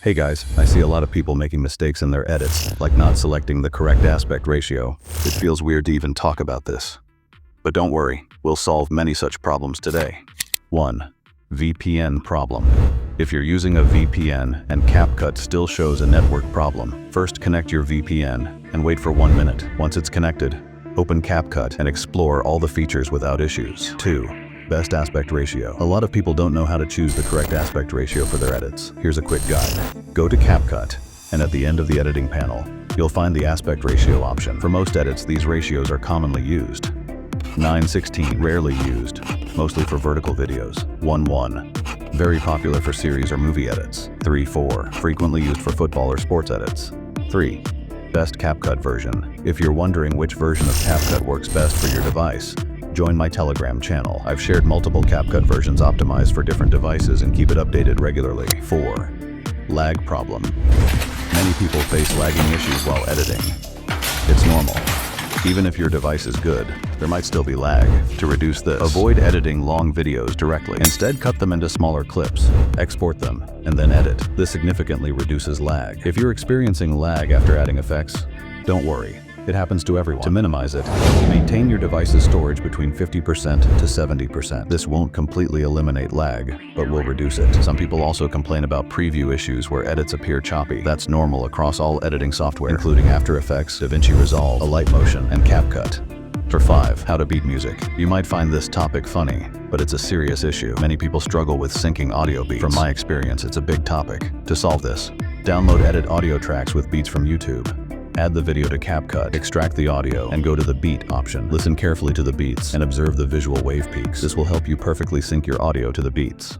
Hey guys, I see a lot of people making mistakes in their edits, like not selecting the correct aspect ratio. It feels weird to even talk about this. But don't worry, we'll solve many such problems today. 1. VPN problem. If you're using a VPN and Capcut still shows a network problem, first connect your VPN and wait for 1 minute. Once it's connected, open Capcut and explore all the features without issues. 2. Best aspect ratio. A lot of people don't know how to choose the correct aspect ratio for their edits. Here's a quick guide. Go to Capcut, and at the end of the editing panel, you'll find the aspect ratio option. For most edits, these ratios are commonly used. 9:16, rarely used, mostly for vertical videos. 1:1, very popular for series or movie edits. 3:4, frequently used for football or sports edits. 3. Best Capcut version. If you're wondering which version of Capcut works best for your device, join my Telegram channel. I've shared multiple Capcut versions optimized for different devices and keep it updated regularly. 4. Lag problem. Many people face lagging issues while editing. It's normal. Even if your device is good, there might still be lag. To reduce this, avoid editing long videos directly. Instead, cut them into smaller clips, export them, and then edit. This significantly reduces lag. If you're experiencing lag after adding effects, don't worry. It happens to everyone. To minimize it, maintain your device's storage between 50% to 70%. This won't completely eliminate lag, but will reduce it. Some people also complain about preview issues where edits appear choppy. That's normal across all editing software, including After Effects, DaVinci Resolve, Alight Motion, and Capcut. For 5. How to beat music. You might find this topic funny, but it's a serious issue. Many people struggle with syncing audio beats. From my experience, it's a big topic. To solve this, download edit audio tracks with beats from YouTube. Add the video to Capcut, extract the audio, and go to the beat option. Listen carefully to the beats and observe the visual wave peaks. This will help you perfectly sync your audio to the beats.